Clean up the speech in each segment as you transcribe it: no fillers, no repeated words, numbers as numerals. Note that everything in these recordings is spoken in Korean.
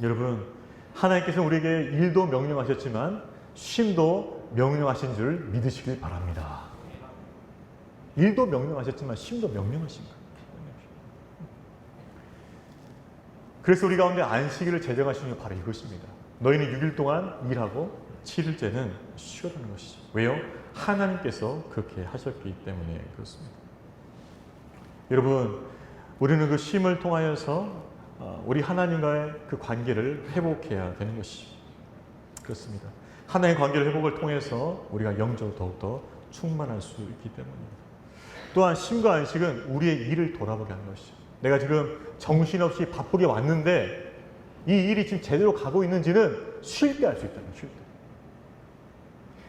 여러분, 하나님께서 우리에게 일도 명령하셨지만 쉼도 명령하신 줄 믿으시길 바랍니다. 일도 명령하셨지만 쉼도 명령하신 거예요. 그래서 우리 가운데 안식일을 제정하시는 게 바로 이것입니다. 너희는 6일 동안 일하고 7일째는 쉬어라는 것이죠. 왜요? 하나님께서 그렇게 하셨기 때문에 그렇습니다. 여러분, 우리는 그 쉼을 통하여서 우리 하나님과의 그 관계를 회복해야 되는 것이죠. 그렇습니다. 하나님의 관계를 회복을 통해서 우리가 영적으로 더욱더 충만할 수 있기 때문입니다. 또한 쉼과 안식은 우리의 일을 돌아보게 하는 것이죠. 내가 지금 정신없이 바쁘게 왔는데 이 일이 지금 제대로 가고 있는지는 쉴 때 알 수 있다는 거예요. 쉴 때.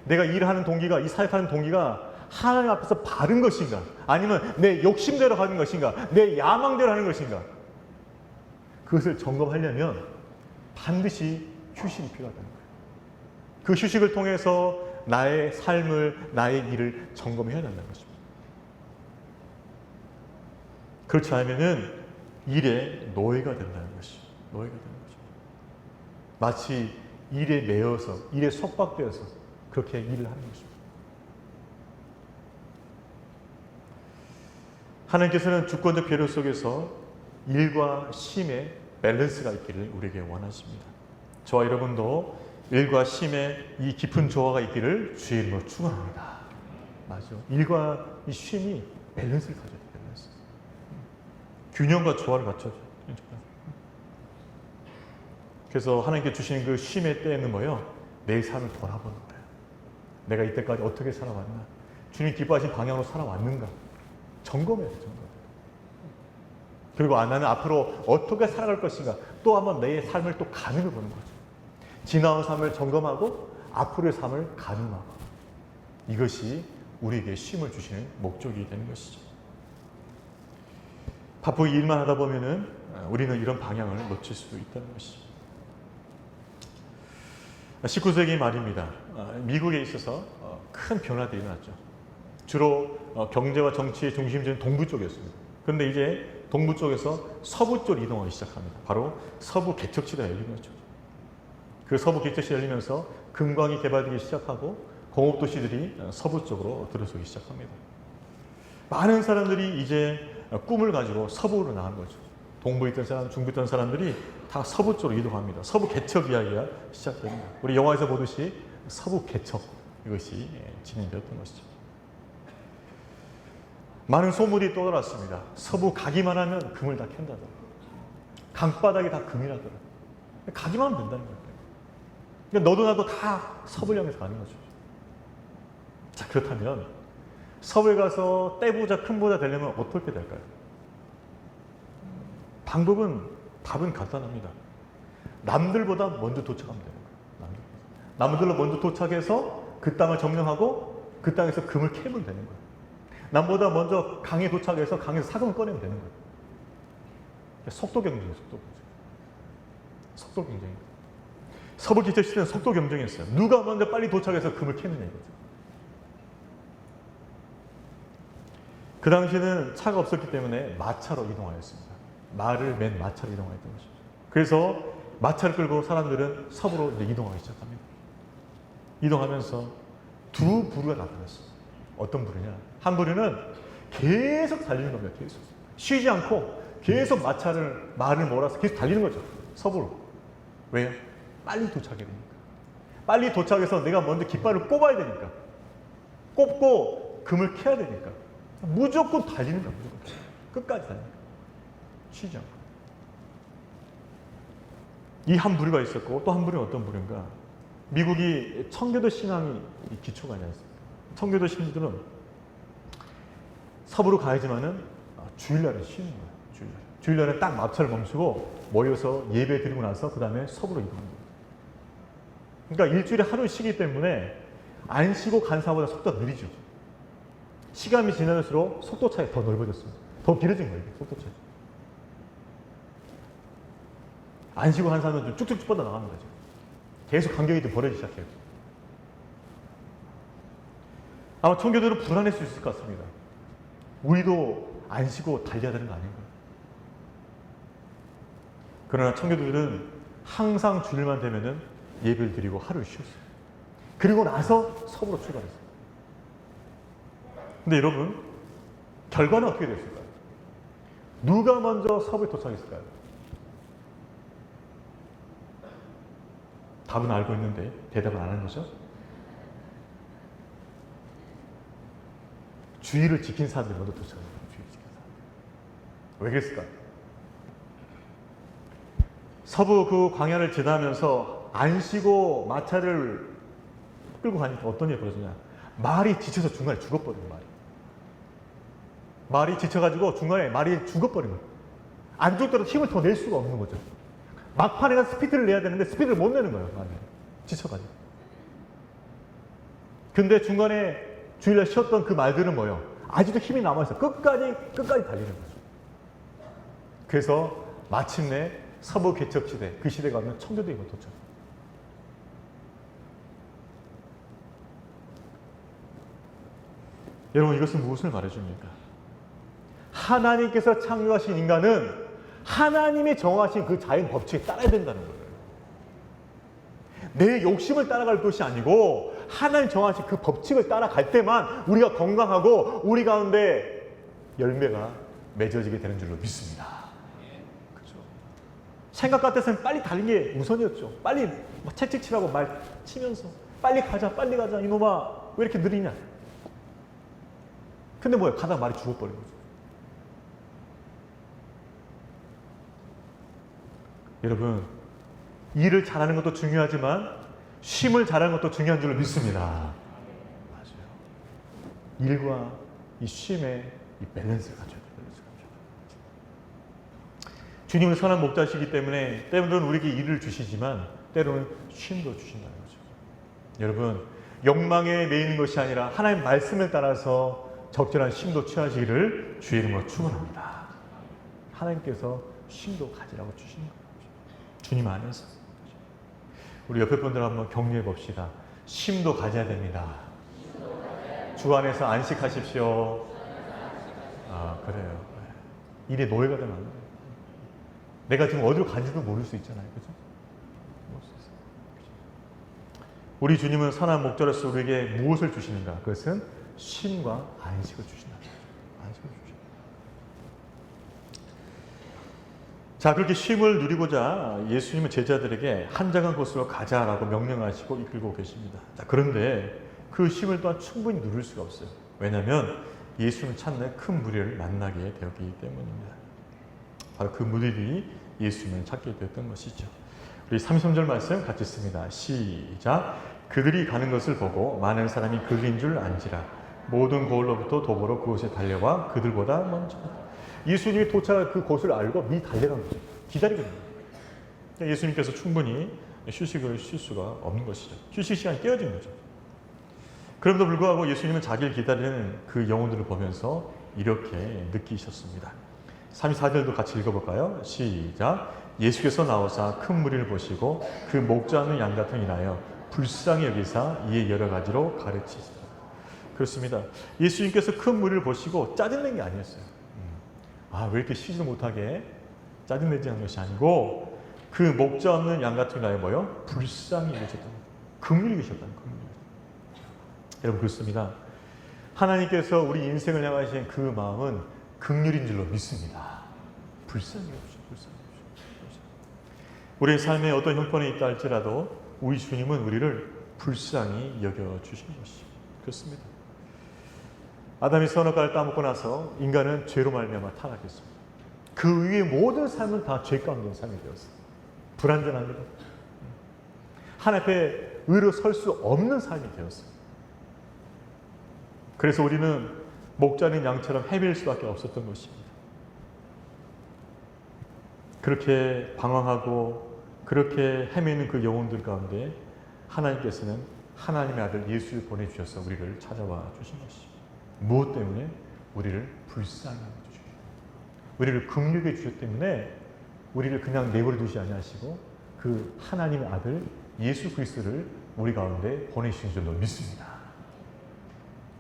내가 일하는 동기가, 이 사역하는 동기가 하나님 앞에서 바른 것인가? 아니면 내 욕심대로 하는 것인가? 내 야망대로 하는 것인가? 그것을 점검하려면 반드시 휴식이 필요하다는 거예요. 그 휴식을 통해서 나의 삶을, 나의 일을 점검해야 된다는 것입니다. 그렇지 않으면은 일에 노예가 된다는 것이죠. 노예가 되는 거죠. 마치 일에 매여서, 일에 속박되어서 그렇게 일을 하는 것입니다. 하나님께서는 주권적 배려 속에서 일과 쉼의 밸런스가 있기를 우리에게 원하십니다. 저와 여러분도 일과 쉼의 이 깊은 조화가 있기를 주의 이름으로 축원합니다. 맞아. 일과 이 쉼이 밸런스를 가져야 돼요. 밸런스. 균형과 조화를 갖춰줘. 그래서 하나님께 주시는 그 쉼의 때에는 뭐예요? 내 삶을 돌아보는 거예요. 내가 이때까지 어떻게 살아왔나? 주님 기뻐하신 방향으로 살아왔는가? 점검해야 돼요. 점검. 그리고 나는 앞으로 어떻게 살아갈 것인가? 또 한번 내 삶을 또 가늠해 보는 거죠. 지나온 삶을 점검하고 앞으로의 삶을 가늠하고, 이것이 우리에게 쉼을 주시는 목적이 되는 것이죠. 바쁘게 일만 하다 보면은 우리는 이런 방향을 놓칠 수도 있다는 것이죠. 19세기 말입니다. 미국에 있어서 큰 변화들이 일어났죠. 주로 경제와 정치의 중심지는 동부 쪽이었습니다. 그런데 이제 동부 쪽에서 서부 쪽으로 이동하기 시작합니다. 바로 서부 개척지가 열린 거죠. 그 서부 개척지가 열리면서 금광이 개발되기 시작하고 공업도시들이 서부 쪽으로 들어서기 시작합니다. 많은 사람들이 이제 꿈을 가지고 서부로 나간 거죠. 동부에 있던 사람, 중부에 있던 사람들이 다 서부 쪽으로 이동합니다. 서부 개척 이야기가 시작됩니다. 우리 영화에서 보듯이 서부 개척, 이것이 진행되었던 것이죠. 많은 소문이 떠돌았습니다. 서부 가기만 하면 금을 다 캔다더라. 강바닥이 다 금이라더라. 가기만 하면 된다는 거예요. 그러니까 너도 나도 다 서부를 향해서 가는 거죠. 자, 그렇다면 서부에 가서 떼부자 큰 부자 되려면 어떻게 될까요? 답은 간단합니다. 남들보다 먼저 도착하면 되는 거예요. 남들로 먼저 도착해서 그 땅을 점령하고 그 땅에서 금을 캐면 되는 거예요. 남보다 먼저 강에 도착해서 강에서 사금을 꺼내면 되는 거예요. 속도 경쟁이에요. 속도 경쟁. 서부 기차 시대는 속도 경쟁이었어요. 누가 먼저 빨리 도착해서 금을 캐느냐 이거죠. 그 당시에는 차가 없었기 때문에 마차로 이동하였습니다. 말을 맨 마차로 이동하였던 것이죠. 그래서 마차를 끌고 사람들은 서부로 이제 이동하기 시작합니다. 이동하면서 두 부류가 나타났어요. 어떤 부류냐? 한 부류는 계속 달리는 겁니다. 계속. 쉬지 않고 계속 말을 몰아서 계속 달리는 거죠. 서부로. 왜요? 빨리 도착해야 되니까. 빨리 도착해서 내가 먼저 깃발을 꼽아야 되니까. 꼽고 금을 캐야 되니까. 무조건 달리는 거야. 무조건. 끝까지 달리는 거야. 쉬지 않고. 이 한 부류가 있었고 또 한 부류는 어떤 부류인가? 미국이 청교도 신앙이 기초가 아니었습니까? 청교도 신들은 서부로 가야지만은 주일날은 쉬는 거예요. 주일날은 딱 마차를 멈추고 모여서 예배 드리고 나서 그 다음에 서부로 이동합니다. 그러니까 일주일에 하루 쉬기 때문에 안 쉬고 간 사람보다 속도가 느리죠. 시간이 지날수록 속도 차이가 더 넓어졌습니다. 더 길어진 거예요. 속도 차이. 안 쉬고 간 사람은 좀 쭉쭉쭉 뻗어나가는 거죠. 계속 간격이 좀 벌어지기 시작해요. 아마 청교도는 불안할 수 있을 것 같습니다. 우리도 안 쉬고 달려야 되는 거 아닌가? 그러나 청교도들은 항상 주일만 되면은 예배를 드리고 하루 쉬었어요. 그리고 나서 섭으로 출발했어요. 근데 여러분, 결과는 어떻게 됐을까요? 누가 먼저 섭에 도착했을까요? 답은 알고 있는데 대답을 안 하는 거죠? 주의를 지킨 사람들이 먼저 도착합니다. 주의를 지킨 사람들. 왜 그랬을까요? 서부 그 광야를 지나면서 안 쉬고 마차를 끌고 가니까 어떤 일이 벌어지냐? 말이 지쳐서 중간에 죽어버린 말이. 말이 지쳐가지고 중간에 말이 죽어버린 거예요. 안 죽더라도 힘을 더 낼 수가 없는 거죠. 막판에 가서 스피드를 내야 되는데 스피드를 못 내는 거예요. 말이 지쳐가지고. 근데 중간에 주일날 쉬었던 그 말들은 뭐예요? 아직도 힘이 남아있어. 끝까지 달리는 거죠. 그래서 마침내 서부 개척시대, 그 시대가 오면 청교도에 도착. 여러분, 이것은 무엇을 말해줍니까? 하나님께서 창조하신 인간은 하나님이 정하신 그 자연 법칙에 따라야 된다는 거예요. 내 욕심을 따라갈 것이 아니고 하나님 정하신 그 법칙을 따라갈 때만 우리가 건강하고 우리 가운데 열매가 맺어지게 되는 줄로 믿습니다. 그렇죠? 생각 같아서는 빨리 달린 게 우선이었죠. 빨리 채찍 치라고 말 치면서 빨리 가자 이놈아 왜 이렇게 느리냐. 근데 뭐야, 가다가 말이 죽어버린 거죠. 여러분, 일을 잘하는 것도 중요하지만 쉼을 잘하는 것도 중요한 줄로 믿습니다. 맞아요. 일과 이 쉼의 이 밸런스를 가져야 돼요. 주님은 선한 목자시기 때문에 때로는 우리에게 일을 주시지만 때로는 쉼도 주신다는 거죠. 여러분, 욕망에 매이는 것이 아니라 하나님의 말씀을 따라서 적절한 쉼도 취하시기를 주의 이름으로 축원합니다. 하나님께서 쉼도 가지라고 주시는 거예요. 주님 안에서. 우리 옆에 분들 한번 격려해 봅시다. 쉼도 가져야 됩니다. 주 안에서 안식하십시오. 아, 그래요. 일에 노예가 되면 안 돼요. 내가 지금 어디로 간지도 모를 수 있잖아요. 그죠? 우리 주님은 선한 목자로서 우리에게 무엇을 주시는가? 그것은 쉼과 안식을 주신다. 안식을 주신다. 자, 그렇게 쉼을 누리고자 예수님은 제자들에게 한적한 곳으로 가자라고 명령하시고 이끌고 계십니다. 자, 그런데 그 쉼을 또한 충분히 누릴 수가 없어요. 왜냐하면 예수는 찾는 큰 무리를 만나게 되었기 때문입니다. 바로 그 무리들이 예수님을 찾게 되었던 것이죠. 우리 33절 말씀 같이 씁니다. 시작. 그들이 가는 것을 보고 많은 사람이 그인 줄 안지라. 모든 고을로부터 도보로 그곳에 달려와 그들보다 먼저. 예수님이 도착할 그 곳을 알고 미리 달려간 거죠. 기다리고 있는 거예요. 예수님께서 충분히 휴식을 쉴 수가 없는 것이죠. 휴식 시간이 깨어진 거죠. 그럼에도 불구하고 예수님은 자기를 기다리는 그 영혼들을 보면서 이렇게 느끼셨습니다. 34절도 같이 읽어볼까요? 시작. 예수께서 나오사 큰 무리를 보시고 그 목자 없는 양 같은 이나여 불쌍히 여기사 이에 여러 가지로 가르치시다. 그렇습니다. 예수님께서 큰 무리를 보시고 짜증낸 게 아니었어요. 왜 이렇게 쉬지도 못하게 짜증내지 않은 것이 아니고 그 목자 없는 양 같은 이나여 뭐요? 불쌍히 여기셨다는 거예요. 긍휼히 계셨다는 거예요. 여러분, 그렇습니다. 하나님께서 우리 인생을 향하신 그 마음은 긍휼인 줄로 믿습니다. 불쌍히 여기시죠. 우리의 삶에 어떤 형편이 있다 할지라도 우리 주님은 우리를 불쌍히 여겨주시는 것이죠. 그렇습니다. 아담이 선악과를 따먹고 나서 인간은 죄로 말미암아 타락했습니다. 그 위에 모든 삶은 다 죄 가운데 삶이 되었어요. 불완전합니다. 하나님 앞에 의로 설 수 없는 삶이 되었어요. 그래서 우리는 목자는 양처럼 헤맬 수밖에 없었던 것입니다. 그렇게 방황하고 그렇게 헤매는 그 영혼들 가운데 하나님께서는 하나님의 아들 예수를 보내주셔서 우리를 찾아와 주신 것이죠. 무엇 때문에? 우리를 불쌍히 주시고 우리를 긍휼히 주셨기 때문에 우리를 그냥 내버려 두지 아니하시고 그 하나님의 아들 예수 그리스도를 우리 가운데 보내신 줄로 믿습니다.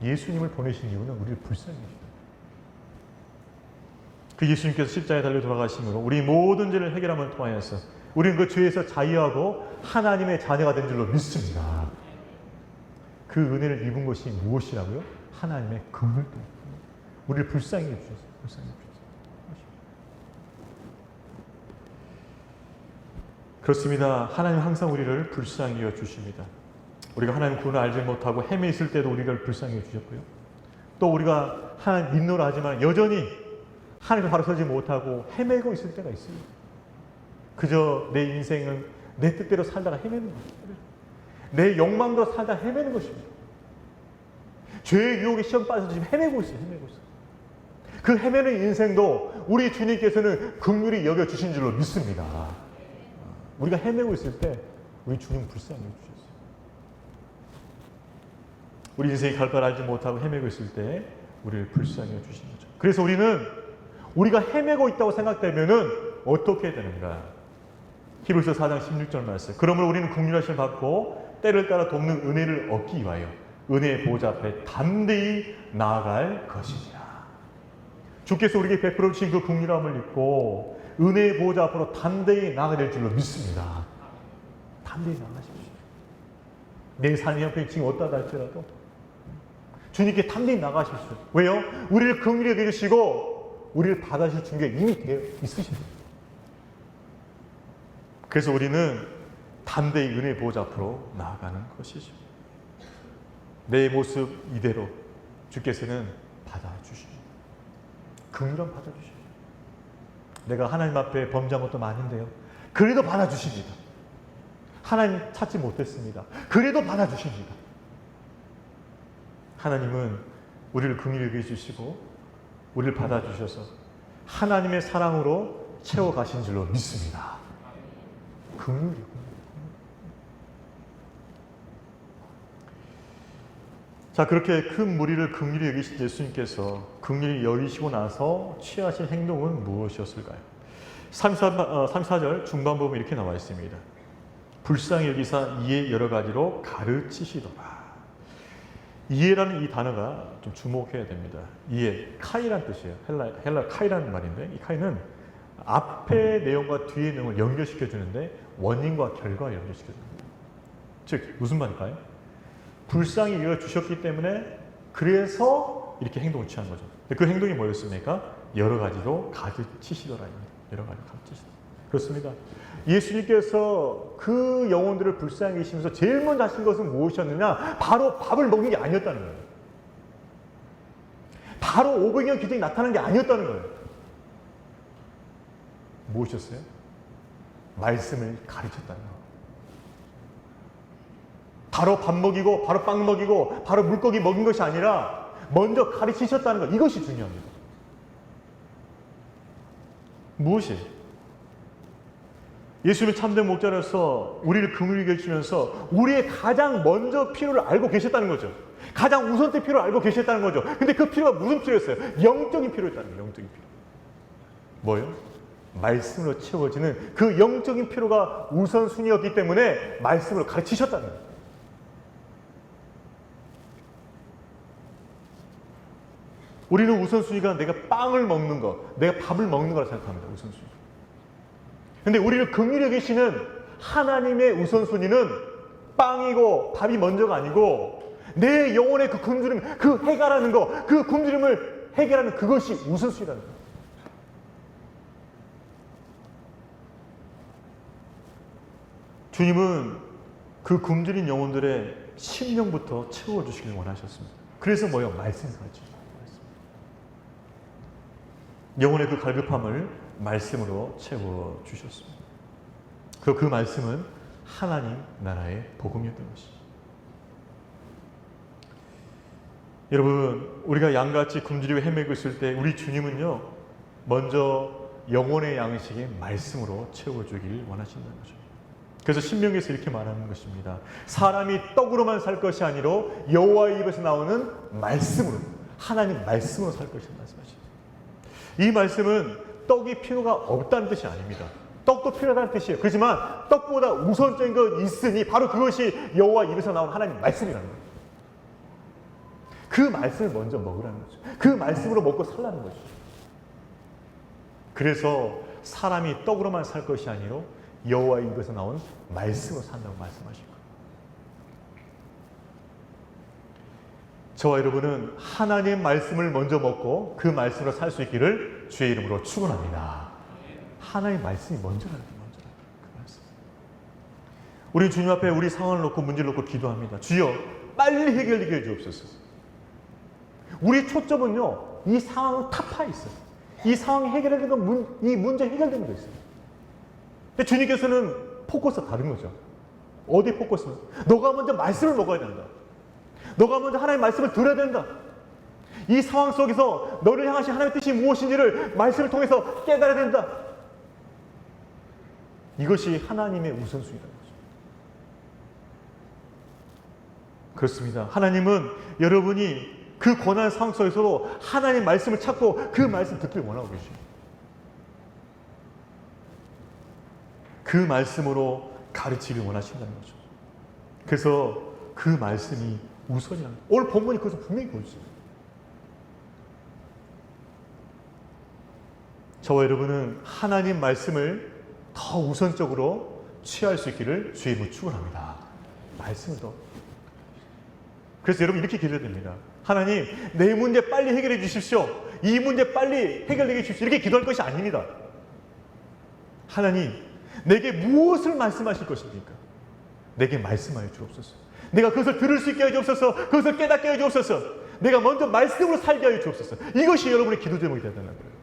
예수님을 보내신 이유는 우리를 불쌍히 주시다. 그 예수님께서 십자가에 달려 돌아가심으로 우리 모든 죄를 해결함을 통하여서 우리는 그 죄에서 자유하고 하나님의 자녀가 된 줄로 믿습니다. 그 은혜를 입은 것이 무엇이라고요? 하나님의 긍휼 때문에. 우리를 불쌍히 해주셨어요. 불쌍히 해주셨어요. 그렇습니다. 하나님 항상 우리를 불쌍히 여주십니다. 우리가 하나님 구원을 알지 못하고 헤매 있을 때도 우리를 불쌍히 여주셨고요. 또 우리가 하나님 믿노라 하지만 여전히 하나님을 바로 서지 못하고 헤매고 있을 때가 있어요. 그저 내 인생은 내 뜻대로 살다가 헤매는 것입니다. 내 욕망대로 살다 헤매는 것입니다. 죄의 유혹에 시험 빠져서 지금 헤매고 있어요. 헤매고 있어요. 그 헤매는 인생도 우리 주님께서는 긍휼히 여겨주신 줄로 믿습니다. 우리가 헤매고 있을 때 우리 주님 불쌍히 해주셨어요. 우리 인생이 갈 바를 알지 못하고 헤매고 있을 때 우리를 불쌍히 해주신 거죠. 그래서 우리는 우리가 헤매고 있다고 생각되면은 어떻게 되는가? 히브리서 4장 16절 말씀. 그러므로 우리는 긍휼하심을 받고 때를 따라 돕는 은혜를 얻기 위하여 은혜의 보좌 앞에 담대히 나아갈 것이니라. 주께서 우리에게 베풀어 주신 그 긍휼함을 입고 은혜의 보좌 앞으로 담대히 나아가야 될 줄로 믿습니다. 담대히 나아가십시오. 내 삶의 형편이 지금 어떠하다 할지라도 주님께 담대히 나아가십시오. 왜요? 우리를 긍휼히 여겨주시고 우리를 받아주실 준비가 이미 되어 있으십니다. 그래서 우리는 담대히 은혜의 보좌 앞으로 나아가는 것이죠. 내 모습 이대로 주께서는 받아주십니다. 긍휼함 받아주십니다. 내가 하나님 앞에 범죄한 것도 많은데요. 그래도 받아주십니다. 하나님 찾지 못했습니다. 그래도 받아주십니다. 하나님은 우리를 긍휼히 여겨주시고 우리를 받아주셔서 하나님의 사랑으로 채워가신 줄로 믿습니다. 긍휼이요. 자, 그렇게 큰 무리를 긍휼히 여기신 예수님께서 긍휼히 여기시고 나서 취하신 행동은 무엇이었을까요? 34절 중반부분 이렇게 나와 있습니다. 불쌍히 여기사 이에 여러 가지로 가르치시더라. 이해라는 이 단어가 좀 주목해야 됩니다. 이해, 카이란 뜻이에요. 헬라 카이라는 말인데 이 카이는 앞의 내용과 뒤의 내용을 연결시켜 주는데 원인과 결과를 연결시켜 줍니다. 즉 무슨 말일까요? 불쌍히 여겨주셨기 때문에 그래서 이렇게 행동을 취한 거죠. 그 행동이 뭐였습니까? 여러 가지로 가르치시더라입니다. 여러 가지로 가르치시더라. 그렇습니다. 예수님께서 그 영혼들을 불쌍히 계시면서 제일 먼저 하신 것은 무엇이었느냐? 바로 밥을 먹는 게 아니었다는 거예요. 바로 500년 기적이 나타난 게 아니었다는 거예요. 무엇이었어요? 말씀을 가르쳤다는 거예요. 바로 밥 먹이고 바로 빵 먹이고 바로 물고기 먹인 것이 아니라 먼저 가르치셨다는 것, 이것이 중요합니다. 무엇이? 예수님이 참된 목자로서 우리를 긍휼히 여기시면서 우리의 가장 먼저 필요를 알고 계셨다는 거죠. 가장 우선된 필요를 알고 계셨다는 거죠. 근데 그 필요가 무슨 필요였어요? 영적인 필요였다는 거예요. 영적인 필요. 뭐예요? 말씀으로 채워지는 그 영적인 필요가 우선순위였기 때문에 말씀으로 가르치셨다는 거예요. 우리는 우선순위가 내가 빵을 먹는 것, 내가 밥을 먹는 거라 생각합니다. 우선순위. 근데 우리를 긍휼히 여기시는 하나님의 우선순위는 빵이고 밥이 먼저가 아니고 내 영혼의 그 굶주림, 그 해결하는 거, 그 굶주림을 해결하는 그것이 우선순위라는 거예요. 주님은 그 굶주린 영혼들의 심령부터 채워주시길 원하셨습니다. 그래서 뭐예요? 말씀을 가르치죠. 영혼의 그 갈급함을 말씀으로 채워주셨습니다. 그 말씀은 하나님 나라의 복음이었던 것이죠. 여러분, 우리가 양같이 굶주리고 헤매고 있을 때 우리 주님은요, 먼저 영혼의 양식의 말씀으로 채워주길 원하신다는 거죠. 그래서 신명기에서 이렇게 말하는 것입니다. 사람이 떡으로만 살 것이 아니로 여호와의 입에서 나오는 말씀으로, 하나님 말씀으로 살 것이라는 말씀하십니다. 이 말씀은 떡이 필요가 없다는 뜻이 아닙니다. 떡도 필요하다는 뜻이에요. 그렇지만 떡보다 우선적인 것 있으니 바로 그것이 여호와 입에서 나온 하나님 말씀이라는 거예요. 그 말씀을 먼저 먹으라는 거죠. 그 말씀으로 먹고 살라는 거죠. 그래서 사람이 떡으로만 살 것이 아니로 여호와의 입에서 나온 말씀으로 산다고 말씀하신 거예요. 저와 여러분은 하나님의 말씀을 먼저 먹고 그 말씀으로 살 수 있기를 주의 이름으로 축원합니다. 하나님의 말씀이 먼저라는 거예요. 그 말씀. 우리 주님 앞에 우리 상황을 놓고 문제를 놓고 기도합니다. 주여 빨리 해결되게 해주옵소서. 우리 초점은요, 이 상황은 타파에 있어요. 이 상황이 해결되는 건 이 문제 해결되는 거 있어요. 근데 주님께서는 포커스가 다른 거죠. 어디 포커스는? 너가 먼저 말씀을 먹어야 된다. 너가 먼저 하나님의 말씀을 들어야 된다. 이 상황 속에서 너를 향하신 하나님의 뜻이 무엇인지를 말씀을 통해서 깨달아야 된다. 이것이 하나님의 우선순위라는 거죠. 그렇습니다. 하나님은 여러분이 그 고난의 상황 속에서도 하나님의 말씀을 찾고 그 말씀 듣기를 원하고 계십니다. 그 말씀으로 가르치기를 원하신다는 거죠. 그래서 그 말씀이 우선이라는 거예요. 오늘 본문이 그것을 분명히 보여주세요. 저와 여러분은 하나님 말씀을 더 우선적으로 취할 수 있기를 주의 이름으로 축원합니다. 말씀을 더. 그래서 여러분 이렇게 기도해야 됩니다. 하나님, 내 문제 빨리 해결해 주십시오. 이 문제 빨리 해결되게 해주십시오. 이렇게 기도할 것이 아닙니다. 하나님, 내게 무엇을 말씀하실 것입니까? 내게 말씀하여 주옵소서. 내가 그것을 들을 수 있게 하여 주옵소서. 그것을 깨닫게 하여 주옵소서. 내가 먼저 말씀으로 살게 하여 주옵소서. 이것이 여러분의 기도 제목이 되야 된다는 거예요.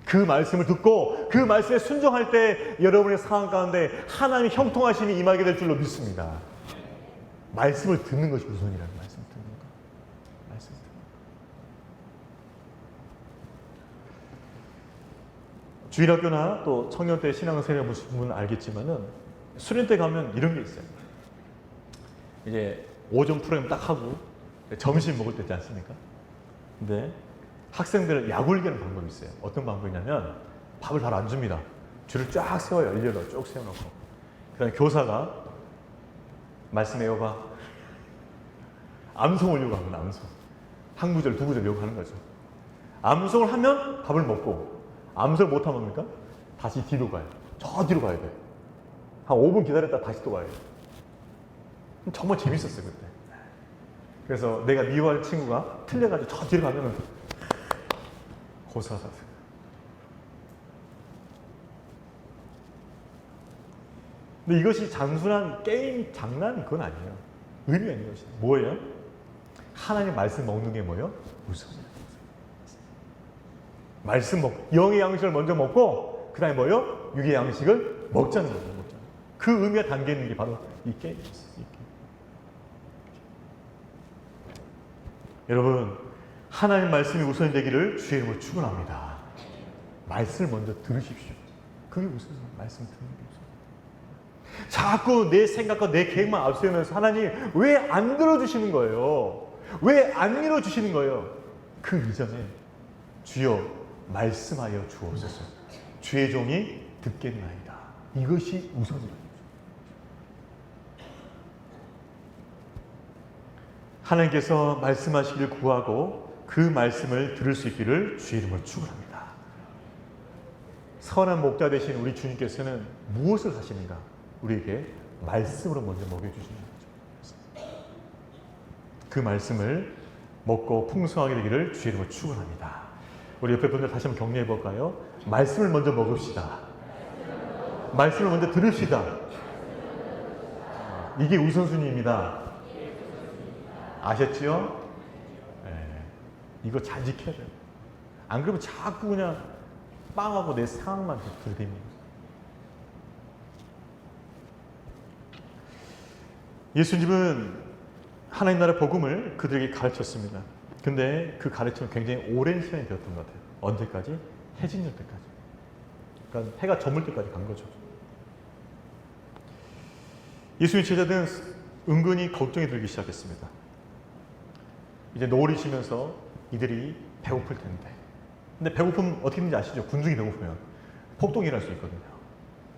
그 말씀을 듣고 그 말씀에 순종할 때 여러분의 상황 가운데 하나님의 형통하심이 임하게 될 줄로 믿습니다. 말씀을 듣는 것이 우선이라는 말씀을 듣는 것. 말씀을 듣는 것. 주일학교나 또 청년 때 신앙생활 보신 분은 알겠지만은 수련 때 가면 이런 게 있어요. 이제 오전 프로그램 딱 하고 점심 먹을 때 있지 않습니까? 근데 학생들을 약올리게 하는 방법이 있어요. 어떤 방법이냐면 밥을 잘 안 줍니다. 줄을 쫙 세워요. 일렬로 쭉 세워놓고. 그 다음에 교사가 말씀 외워봐. 암송 올려고 합니다. 암송. 한 구절, 두 구절 외우고 하는 거죠. 암송을 하면 밥을 먹고, 암송을 못하면 뭡니까? 다시 뒤로 가요. 저 뒤로 가야 돼요. 한 5분 기다렸다 다시 또 가요. 정말 재밌었어요, 그때. 그래서 내가 미워할 친구가 틀려가지고 저 뒤로 가면은 고사가. 근데 이것이 단순한 게임, 장난 그건 아니에요. 의미가 있는 것이 뭐예요? 하나님 말씀 먹는 게 뭐예요? 우선이에요. 말씀 영의 양식을 먼저 먹고 그 다음에 뭐예요? 육의 양식을 먹자는 거예요. 먹자는. 그 의미가 담겨 있는 게 바로 이 게임이에요. 여러분, 하나님 말씀이 우선이 되기를 주의 이름으로 축원합니다. 말씀을 먼저 들으십시오. 그게 우선이에요. 말씀 듣는 게 우선. 자꾸 내 생각과 내 계획만 앞세우면서 하나님 왜 안 들어주시는 거예요? 왜 안 밀어주시는 거예요? 그 이전에 주여 말씀하여 주옵소서. 주의 종이 듣겠나이다. 이것이 우선이라는 거죠. 하나님께서 말씀하시기를 구하고 그 말씀을 들을 수 있기를 주의 이름으로 축원합니다. 선한 목자 되신 우리 주님께서는 무엇을 하시는가? 우리에게 말씀으로 먼저 먹여주시는 거죠. 그 말씀을 먹고 풍성하게 되기를 주의 이름으로 축원합니다. 우리 옆에 분들 다시 한번 격려해 볼까요? 말씀을 먼저 먹읍시다. 말씀을 먼저 들읍시다. 이게 우선순위입니다. 아셨지요? 네. 이거 잘 지켜야 돼요. 안 그러면 자꾸 그냥 빵하고 내 상황만 들이댑니다. 예수님은 하나님 나라 복음을 그들에게 가르쳤습니다. 근데 그 가르침은 굉장히 오랜 시간이 되었던 것 같아요. 언제까지? 해질녘 때까지. 그러니까 해가 저물 때까지 간 거죠. 예수님 제자들은 은근히 걱정이 들기 시작했습니다. 이제 노을이 지면서 이들이 배고플 텐데. 근데 배고픔 어떻게 되는지 아시죠? 군중이 배고프면 폭동이 일어날 수 있거든요.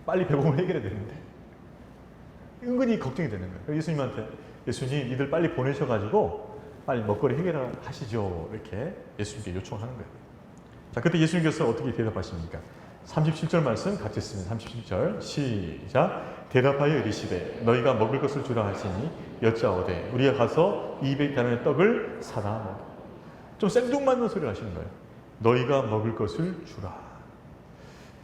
빨리 배고픔을 해결해야 되는데. 은근히 걱정이 되는 거예요. 예수님한테 예수님 이들 빨리 보내셔가지고 빨리 먹거리 해결하시죠. 이렇게 예수님께 요청하는 거예요. 자, 그때 예수님께서 어떻게 대답하십니까? 37절 말씀 같이 읽습니다. 37절 시작. 대답하여 이르시되 너희가 먹을 것을 주라 하시니 여짜오되 우리가 가서 200다란의 떡을 사다 먹으라. 좀 생뚱맞는 소리를 하시는 거예요. 너희가 먹을 것을 주라.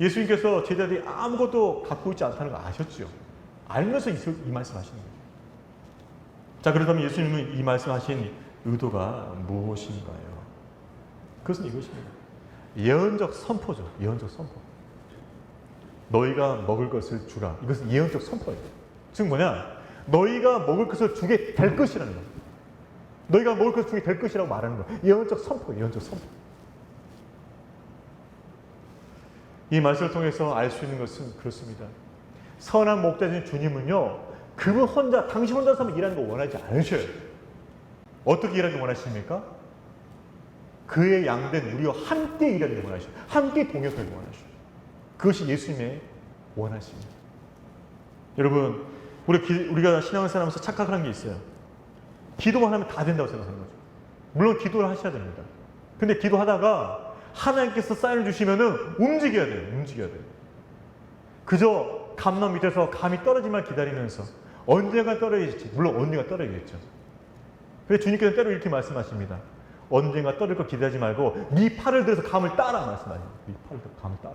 예수님께서 제자들이 아무것도 갖고 있지 않다는 거 아셨죠? 알면서 이 말씀 하시는 거예요. 자, 그렇다면 예수님은 이 말씀하신 의도가 무엇인가요? 그것은 이것입니다. 예언적 선포죠. 예언적 선포. 너희가 먹을 것을 주라. 이것은 예언적 선포예요. 즉 뭐냐? 너희가 먹을 것을 주게 될 것이라는 거예요. 너희가 먹을 것을 주게 될 것이라고 말하는 거예요. 예언적 선포예요. 예언적 선포. 이 말씀을 통해서 알 수 있는 것은 그렇습니다. 선한 목자신 주님은요, 그분 혼자, 당신 혼자서 일하는 거 원하지 않으셔요. 어떻게 일하는 거 원하십니까? 그의 양된 우리와 함께 일하는 거 원하셔요. 함께 동역하는 거 원하셔요. 그것이 예수님의 원하십니다. 여러분, 우리가 신앙생활 하면서 착각하는 게 있어요. 기도만 하면 다 된다고 생각하는 거죠. 물론 기도를 하셔야 됩니다. 근데 기도하다가 하나님께서 사인을 주시면은 움직여야 돼요. 움직여야 돼요. 그저 감람 밑에서 감이 떨어지만 기다리면서 언젠가 떨어지겠지. 물론 언젠가 떨어지겠죠. 그래서 주님께서 때로 이렇게 말씀하십니다. 언젠가 떨어질 거 기대하지 말고 네 팔을 들어서 감을 따라 말씀하십니다. 네 팔을 들어서 감을 따라.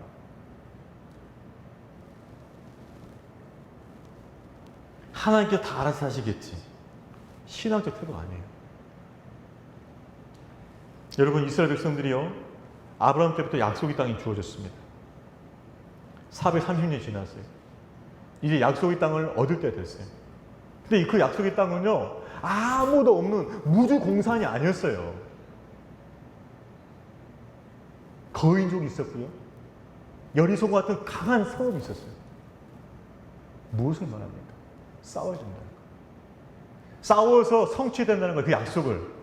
하나님께서 다 알아서 하시겠지. 신앙적 태도가 아니에요. 여러분, 이스라엘 백성들이요, 아브라함 때부터 약속의 땅이 주어졌습니다. 430년이 지났어요. 이제 약속의 땅을 얻을 때가 됐어요. 근데 그 약속의 땅은요, 아무도 없는 무주 공산이 아니었어요. 거인족이 있었고요, 여리소 같은 강한 성읍이 있었어요. 무엇을 말합니까? 싸워야 된다는 거예요. 싸워서 성취된다는 거예요. 그 약속을.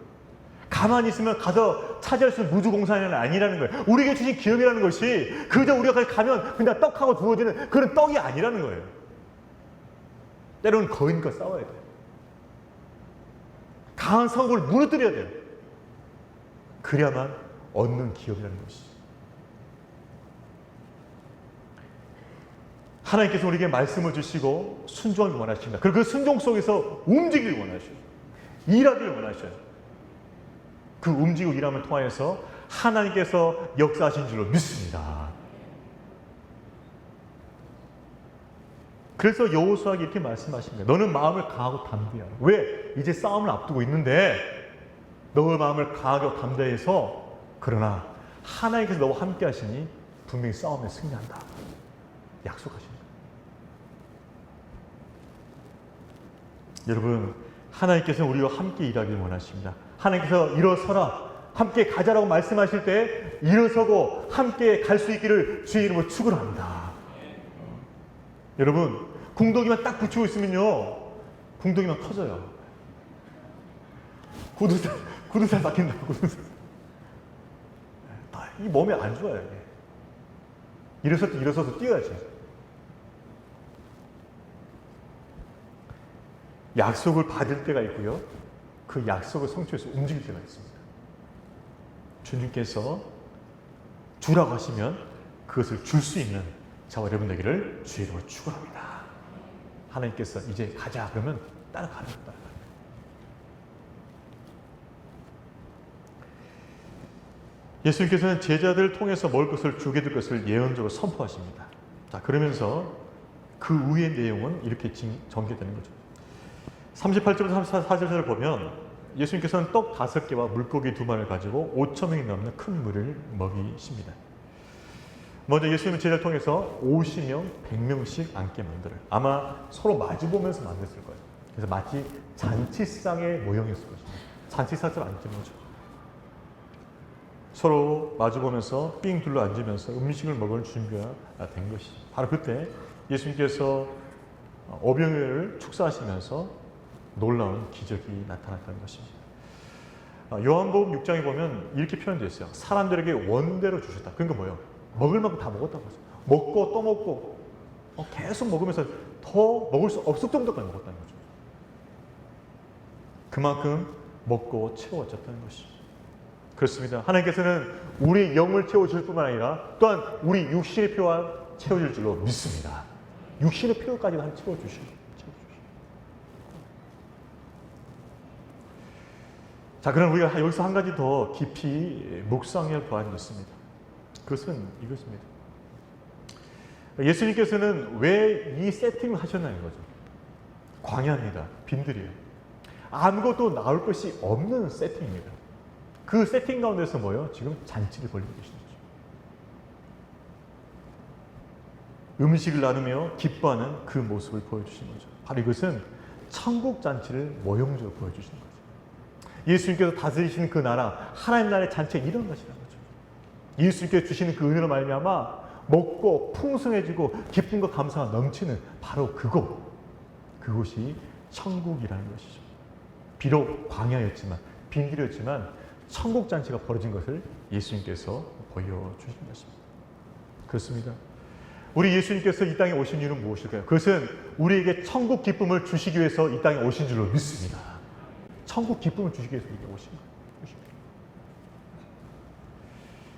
가만히 있으면 가서 차지할 수 있는 무주공산이 아니라는 거예요. 우리에게 주신 기업이라는 것이 그저 우리가 가면 그냥 떡하고 주어지는 그런 떡이 아니라는 거예요. 때로는 거인과 싸워야 돼요. 강한 성읍을 무너뜨려야 돼요. 그래야만 얻는 기업이라는 것이. 하나님께서 우리에게 말씀을 주시고 순종하길 원하십니다. 그리고 그 순종 속에서 움직이길 원하셔요. 일하기를 원하셔요. 그 움직이고 일함을 통하여서 하나님께서 역사하신 줄로 믿습니다. 그래서 여호수아에게 이렇게 말씀하십니다. 너는 마음을 강하고 담대하라. 왜? 이제 싸움을 앞두고 있는데 너의 마음을 강하고 담대해서, 그러나 하나님께서 너와 함께 하시니 분명히 싸움에 승리한다. 약속하십니다. 여러분, 하나님께서는 우리와 함께 일하길 원하십니다. 하나님께서 일어서라, 함께 가자라고 말씀하실 때 일어서고 함께 갈 수 있기를 주의 이름으로 축원합니다. 여러분, 궁둥이만 딱 붙이고 있으면요, 궁둥이만 커져요. 구두살 박힌다고. 구두살. 이 몸에 안 좋아요. 일어서서 뛰어야지. 약속을 받을 때가 있고요, 그 약속을 성취해서 움직일 때가 있습니다. 주님께서 주라고 하시면 그것을 줄 수 있는 저와 여러분 되기를 주의 이름으로 축원합니다. 하나님께서 이제 가자 그러면 따라가는 거다. 예수님께서는 제자들을 통해서 먹을 것을 주게 될 것을 예언적으로 선포하십니다. 자, 그러면서 그 후의 내용은 이렇게 전개되는 거죠. 38절부터 34절을 보면 예수님께서는 떡 5개와 물고기 2마리를 가지고 5,000명이 넘는 큰 무리를 먹이십니다. 먼저 예수님은 제자를 통해서 50명, 100명씩 앉게 만들어요. 아마 서로 마주보면서 만들었을 거예요. 그래서 마치 잔치상의 모형이었을 것입니다. 잔치상처럼 앉는 거죠. 서로 마주보면서 삥 둘러 앉으면서 음식을 먹을 준비가 된 것이죠. 바로 그때 예수님께서 오병이어를 축사하시면서 놀라운 기적이 나타났다는 것입니다. 요한복음 6장에 보면 이렇게 표현되어 있어요. 사람들에게 원대로 주셨다. 그러니까 뭐예요? 먹을 만큼 다 먹었다고 했어요. 먹고 또 먹고 계속 먹으면서 더 먹을 수 없을 정도까지 먹었다는 거죠. 그만큼 먹고 채워졌다는 것이죠. 그렇습니다. 하나님께서는 우리 영을 채워줄 뿐만 아니라 또한 우리 육신의 필요와 채워줄 줄로 믿습니다. 육신의 필요까지 한 채워주시고. 자, 그럼 우리가 여기서 한 가지 더 깊이 묵상해야 할 바가 있습니다. 그것은 이것입니다. 예수님께서는 왜 이 세팅을 하셨나는 거죠? 광야입니다. 빈들이에요. 아무것도 나올 것이 없는 세팅입니다. 그 세팅 가운데서 뭐예요? 지금 잔치를 벌이고 계시는 거죠. 음식을 나누며 기뻐하는 그 모습을 보여주신 거죠. 바로 이것은 천국 잔치를 모형적으로 보여주시는 거죠. 예수님께서 다스리시는 그 나라, 하나님 나라의 잔치가 이런 것이라는 거죠. 예수님께서 주시는 그 은혜로 말미암아 먹고 풍성해지고 기쁨과 감사가 넘치는 바로 그곳이 천국이라는 것이죠. 비록 광야였지만, 빈길이었지만 천국 잔치가 벌어진 것을 예수님께서 보여주신 것입니다. 그렇습니다. 우리 예수님께서 이 땅에 오신 이유는 무엇일까요? 그것은 우리에게 천국 기쁨을 주시기 위해서 이 땅에 오신 줄로 믿습니다. 천국 기쁨을 주시기 위해서 이렇게 오신 거예요.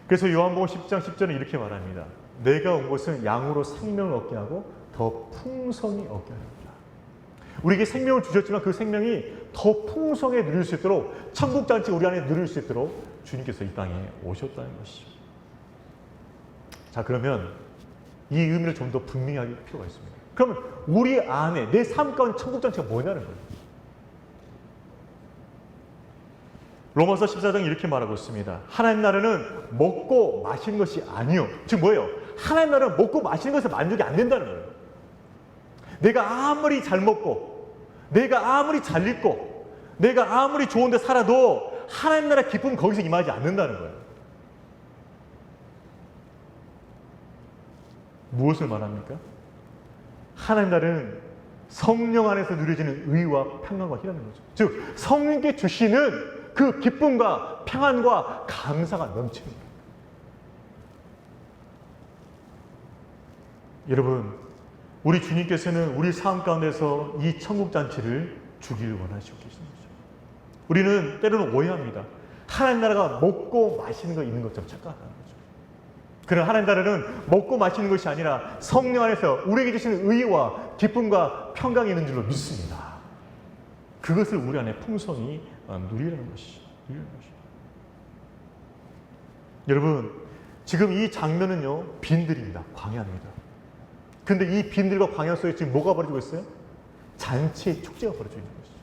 그래서 요한복음 10장 10절은 이렇게 말합니다. 내가 온 것은 양으로 생명을 얻게 하고 더 풍성히 얻게 합니다. 우리에게 생명을 주셨지만 그 생명이 더 풍성하게 누릴 수 있도록 천국 잔치가 우리 안에 누릴 수 있도록 주님께서 이 땅에 오셨다는 것이죠. 자, 그러면 이 의미를 좀 더 분명히 할 필요가 있습니다. 그러면 우리 안에 내 삶 가운데 천국 잔치가 뭐냐는 거예요. 로마서 14장이 이렇게 말하고 있습니다. 하나님 나라는 먹고 마시는 것이 아니요. 즉 뭐예요? 하나님 나라는 먹고 마시는 것에 만족이 안 된다는 거예요. 내가 아무리 잘 먹고, 내가 아무리 잘 입고, 내가 아무리 좋은 데 살아도 하나님 나라 기쁨은 거기서 임하지 않는다는 거예요. 무엇을 말합니까? 하나님 나라는 성령 안에서 누려지는 의와 평안과 희라는 거죠. 즉 성령께 주시는 그 기쁨과 평안과 감사가 넘치는 거예요. 여러분, 우리 주님께서는 우리 삶 가운데서 이 천국 잔치를 주기를 원하시고 계시는 거죠. 우리는 때로는 오해합니다. 하나님 나라가 먹고 마시는 거 있는 것처럼 착각하는 거죠. 그러나 하나님 나라는 먹고 마시는 것이 아니라 성령 안에서 우리에게 주시는 의와 기쁨과 평강이 있는 줄로 믿습니다. 그것을 우리 안에 풍성히 누리라는 것이죠. 여러분, 지금 이 장면은요, 빈들입니다. 광야입니다. 근데 이 빈들과 광야 속에 지금 뭐가 벌어지고 있어요? 잔치의 축제가 벌어지고 있는 것이죠.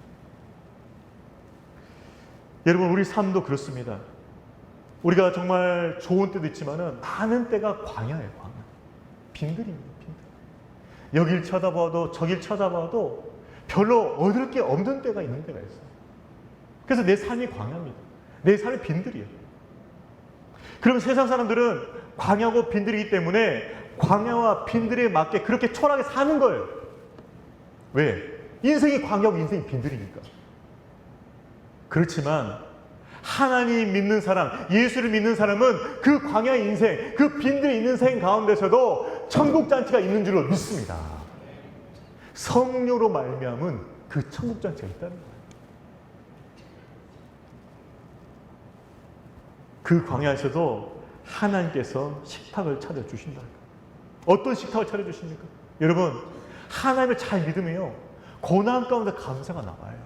여러분, 우리 삶도 그렇습니다. 우리가 정말 좋은 때도 있지만은 많은 때가 광야예요, 광야. 빈들입니다, 빈들. 여길 쳐다봐도 저길 쳐다봐도 별로 얻을 게 없는 때가 있는 때가 있어요. 그래서 내 삶이 광야입니다. 내 삶이 빈들이에요. 그럼 세상 사람들은 광야고 빈들이기 때문에 광야와 빈들에 맞게 그렇게 초라하게 사는 거예요. 왜? 인생이 광야고 인생이 빈들이니까. 그렇지만 하나님 믿는 사람, 예수를 믿는 사람은 그 광야의 인생, 그 빈들의 인생 가운데서도 천국 잔치가 있는 줄로 믿습니다. 성령으로 말미암은 그 천국 잔치가 있다는 거예요. 그 광야에서도 하나님께서 식탁을 차려주신다. 어떤 식탁을 차려주십니까? 여러분, 하나님을 잘 믿으면요, 고난 가운데 감사가 나와요.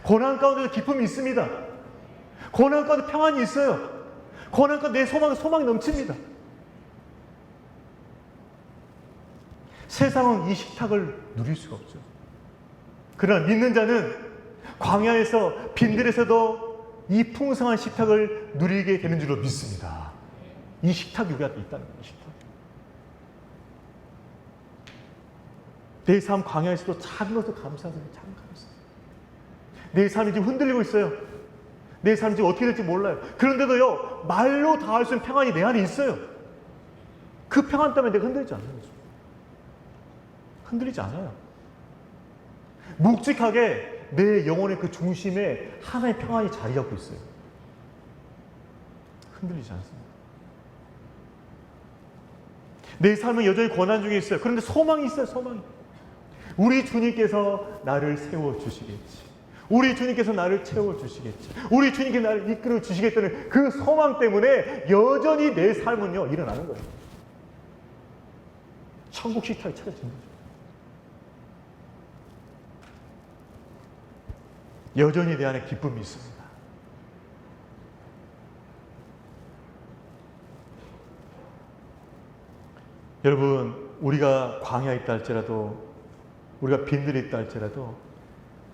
고난 가운데도 기쁨이 있습니다. 고난 가운데 평안이 있어요. 고난 가운데 내 소망이 넘칩니다. 세상은 이 식탁을 누릴 수가 없죠. 그러나 믿는 자는 광야에서 빈들에서도 이 풍성한 식탁을 누리게 되는 줄로 믿습니다. 이 식탁이 우리한테 있다는 거예요. 식탁. 내 삶 광야에서도 작은 것도 감사하세요. 작은 감사. 내 삶이 지금 흔들리고 있어요. 내 삶이 지금 어떻게 될지 몰라요. 그런데도요, 말로 다 할 수 있는 평안이 내 안에 있어요. 그 평안 때문에 내가 흔들리지 않는 거죠. 흔들리지 않아요. 묵직하게 내 영혼의 그 중심에 하나의 평안이 자리 잡고 있어요. 흔들리지 않습니다. 내 삶은 여전히 고난 중에 있어요. 그런데 소망이 있어요. 소망이. 우리 주님께서 나를 세워주시겠지. 우리 주님께서 나를 채워주시겠지. 우리 주님께 나를 이끌어 주시겠다는 그 소망 때문에 여전히 내 삶은요, 일어나는 거예요. 천국 식탁이 차려진 거죠. 여전히 내 안에 기쁨이 있습니다. 여러분, 우리가 광야에 있다 할지라도, 우리가 빈들에 있다 할지라도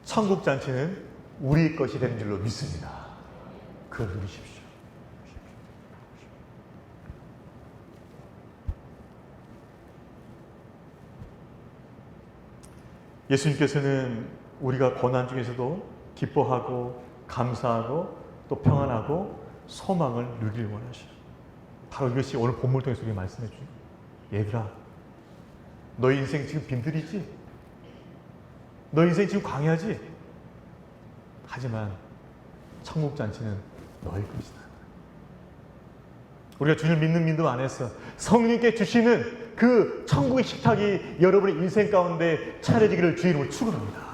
천국 잔치는 우리 것이 되는 줄로 믿습니다. 그걸 누리십시오. 예수님께서는 우리가 고난 중에서도 기뻐하고 감사하고 또 평안하고 소망을 누리길 원하셔요. 바로 이것이 오늘 본문을 통해서 우리가 말씀해 주죠. 얘들아, 너희 인생 지금 빈들이지? 너희 인생 지금 광야지? 하지만 천국 잔치는 너희 것이다. 우리가 주님을 믿는 믿음 안에서 성령께 주시는 그 천국의 식탁이 여러분의 인생 가운데 차려지기를 주의 이름으로 축원합니다.